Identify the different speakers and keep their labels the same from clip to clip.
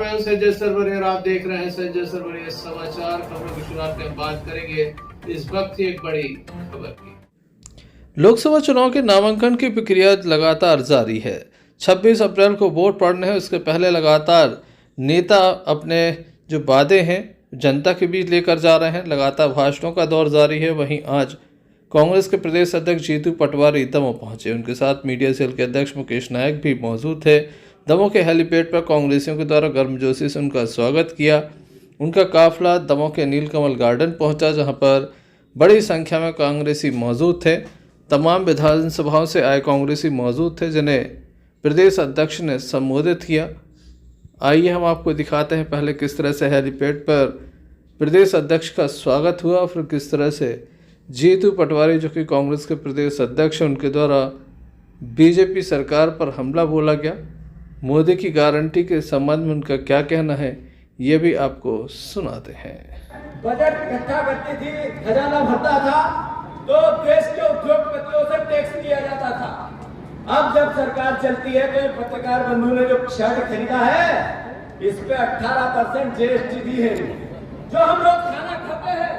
Speaker 1: मैं हूं संजय सरवरे और आप देख रहे हैं संजय सरवरे समाचार। खबरों की शुरुआत में बात करेंगे इस वक्त की एक बड़ी खबर की। लोकसभा चुनाव के नामांकन की प्रक्रिया लगातार जारी है। 26 अप्रैल को वोट पड़ने हैं, उसके पहले लगातार नेता अपने जो वादे हैं जनता के बीच लेकर जा रहे हैं। लगातार भाषणों का दौर जारी है। वहीं आज कांग्रेस के प्रदेश अध्यक्ष जीतू पटवारी दमोह पहुंचे। उनके साथ मीडिया सेल के अध्यक्ष मुकेश नायक भी मौजूद थे। दमोह के हेलीपैड पर कांग्रेसियों के द्वारा गर्मजोशी से उनका स्वागत किया। उनका काफिला दमोह के नीलकमल गार्डन पहुंचा, जहां पर बड़ी संख्या में कांग्रेसी मौजूद थे। तमाम विधानसभाओं से आए कांग्रेसी मौजूद थे, जिन्हें प्रदेश अध्यक्ष ने संबोधित किया। आइए हम आपको दिखाते हैं पहले किस तरह से हेलीपैड पर प्रदेश अध्यक्ष का स्वागत हुआ, फिर किस तरह से जीतू पटवारी जो कि कांग्रेस के प्रदेश अध्यक्ष हैं, उनके द्वारा बीजेपी सरकार पर हमला बोला गया। मोदी की गारंटी के संबंध में उनका क्या कहना है, ये भी आपको सुनाते हैं।
Speaker 2: बजट इकट्ठा करती थी, खजाना भरता था, तो देश के उद्योगपतियों से टैक्स लिया जाता था। अब जब सरकार चलती है तो पत्रकार बंधु ने जो शर्ट खरीदा है, इस पे 18% जीएसटी दी है। जो हम लोग खाना खाते हैं,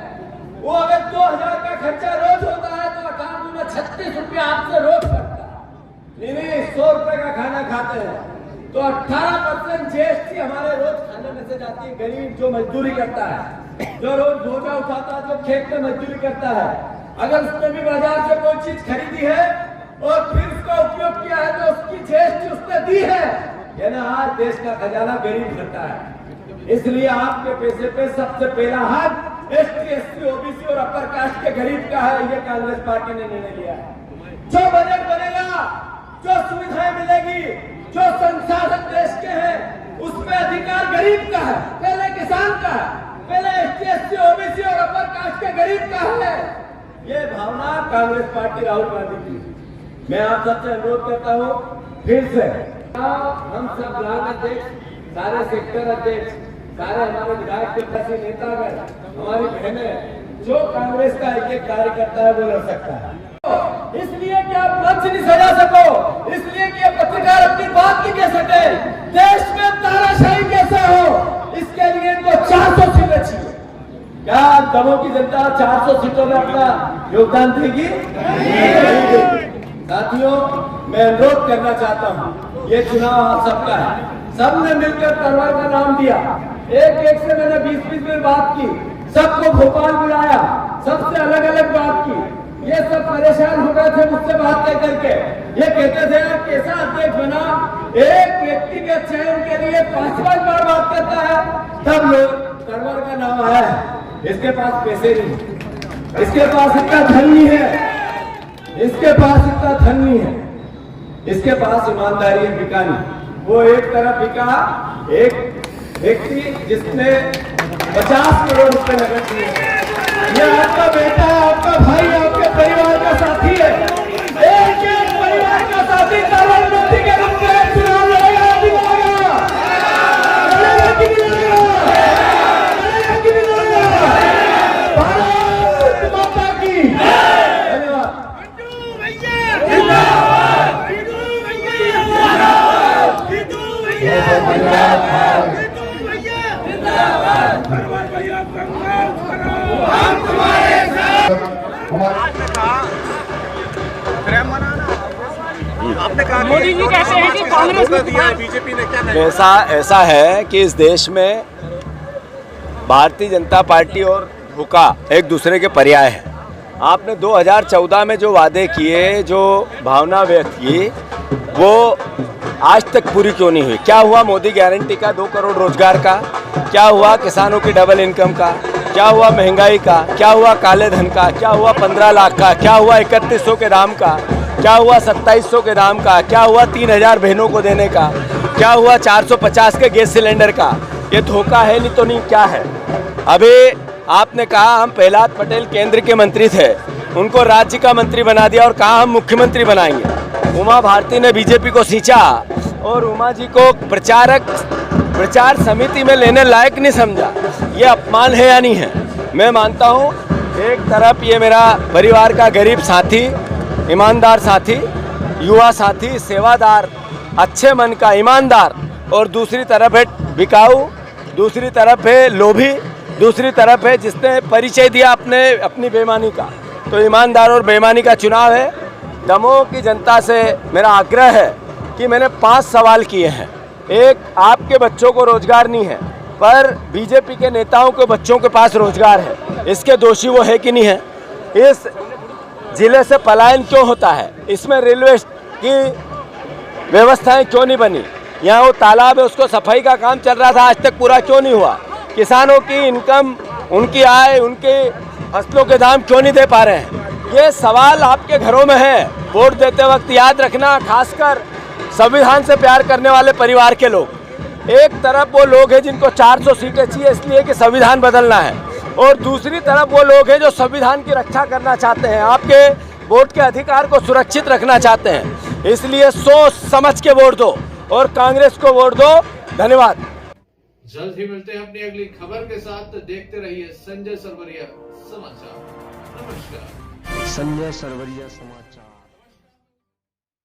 Speaker 2: वो अगर 2000 का खर्चा रोज होता है तो अकाउंट में 36 रुपया आपसे रोज करता है। नहीं 100 रुपए का खाना खाते हैं तो 18% जीएसटी हमारे रोज खाने में से जाती है। गरीब जो मजदूरी करता है, जो रोज बोझा उठाता है, जो खेत में मजदूरी करता है, अगर उसने भी बाजार से कोई चीज खरीदी है और फिर उसका उपयोग किया है तो उसकी जीएसटी उसने दी है। यानी आज देश का खजाना गरीब भरता है। इसलिए आपके पैसे पे सबसे पहला हक एसटी, एससी, ओबीसी और अपर कास्ट के गरीब का है। ये कांग्रेस पार्टी ने निर्णय लिया है। जो बजट बनेगा, जो सुविधाएं मिलेगी, जो संसाधन देश के हैं, उसमें अधिकार गरीब का है, पहले किसान का है, पहले एसटी, एससी, ओबीसी और अपर कास्ट के गरीब का है। ये भावना कांग्रेस पार्टी राहुल गांधी की। मैं आप सबसे अनुरोध करता हूँ फिर से, हम सब ब्लॉक अध्यक्ष, सारे सेक्टर अध्यक्ष, सारे हमारे विधायक के प्रति नेतागण, हमारी बहनें, जो कांग्रेस का एक एक कार्यकर्ता है वो लड़ सकता है। इसलिए कि आप मंच नहीं सजा सको, इसलिए कि पत्रकार अपनी बात नहीं कह सके, देश में तानाशाही कैसे हो, इसके लिए इनको 400 सीटें चाहिए। क्या दमोह की जनता 400 सीटों में अपना योगदान देगी? साथियों, मैं अनुरोध करना चाहता हूँ, ये चुनाव आप सबका है। सबने मिलकर तलवार का नाम दिया, एक एक से मैंने 20-20 मिनट बात की, सबको भोपाल बुलाया, सबसे अलग अलग बात की। ये सब परेशान हो गए थे मुझसे बात करके। ये कहते थे आप कैसा अध्यक्ष बना, एक व्यक्ति के चयन के लिए 5-5 बार बात करता है। तब लोग तलवार का नाम आया है। इसके पास पैसे नहीं, इसके पास इतना धन नहीं है, इसके पास इतना धन नहीं है, इसके पास ईमानदारी है, बिका नहीं। वो एक तरफ बिका, एक व्यक्ति जिसने 50 करोड़ रुपए नकद दिए। ये आपका बेटा है, आपका भाई, आपके परिवार का साथी है। एक एक परिवार का साथी नरेंद्र मोदी के रूप में चुनाव लड़ेगा, लड़ेगा कि नहीं लड़ेगा? लड़ेगा कि नहीं लड़ेगा? भारत माता की धन्यवाद।
Speaker 3: मोदी जी कैसे हैं कि कांग्रेस ने दिया है, बीजेपी ने क्या?
Speaker 4: ऐसा है कि इस देश में भारतीय जनता पार्टी और हुक्का एक दूसरे के पर्याय है। आपने 2014 में जो वादे किए, जो भावना व्यक्त की, वो आज तक पूरी क्यों नहीं हुई? क्या हुआ मोदी गारंटी का 2 करोड़ रोजगार का? क्या हुआ किसानों की डबल इनकम का? क्या हुआ महंगाई का? क्या हुआ काले धन का? क्या हुआ 15 लाख का? क्या हुआ 3100 के दाम का? क्या हुआ 2700 के दाम का? क्या हुआ 3000 बहनों को देने का? क्या हुआ 450 के गैस सिलेंडर का? ये धोखा है नहीं तो नहीं क्या है? अभी आपने कहा हम प्रहलाद पटेल केंद्र के मंत्री थे, उनको राज्य का मंत्री बना दिया और कहा हम मुख्यमंत्री बनाएंगे। उमा भारती ने बीजेपी को सींचा और उमा जी को प्रचार समिति में लेने लायक नहीं समझा। ये अपमान है या नहीं है? मैं मानता हूँ एक तरफ ये मेरा परिवार का गरीब साथी, ईमानदार साथी, युवा साथी, सेवादार, अच्छे मन का ईमानदार, और दूसरी तरफ है बिकाऊ, दूसरी तरफ है लोभी, दूसरी तरफ है जिसने परिचय दिया अपनी बेईमानी का। तो ईमानदार और बेईमानी का चुनाव है। दमोह की जनता से मेरा आग्रह है कि मैंने 5 सवाल किए हैं। एक, आपके बच्चों को रोजगार नहीं है, पर बीजेपी के नेताओं के बच्चों के पास रोजगार है, इसके दोषी वो है कि नहीं है? इस जिले से पलायन क्यों होता है? इसमें रेलवे की व्यवस्थाएं क्यों नहीं बनी? यहाँ वो तालाब है, उसको सफाई का काम चल रहा था, आज तक पूरा क्यों नहीं हुआ? किसानों की इनकम, उनकी आय, उनके फसलों के दाम क्यों नहीं दे पा रहे हैं? ये सवाल आपके घरों में है। वोट देते वक्त याद रखना, खासकर संविधान से प्यार करने वाले परिवार के लोग। एक तरफ वो लोग हैं जिनको 400 सीटें चाहिए इसलिए कि संविधान बदलना है, और दूसरी तरफ वो लोग हैं जो संविधान की रक्षा करना चाहते हैं, आपके वोट के अधिकार को सुरक्षित रखना चाहते हैं। इसलिए सोच समझ के वोट दो और कांग्रेस को वोट दो। धन्यवाद।
Speaker 1: जल्द ही मिलते हैं अपनी अगली खबर के साथ। देखते रहिए संजय सरवरिया समाचार। नमस्कार।
Speaker 5: संजय सरवरिया समाचार।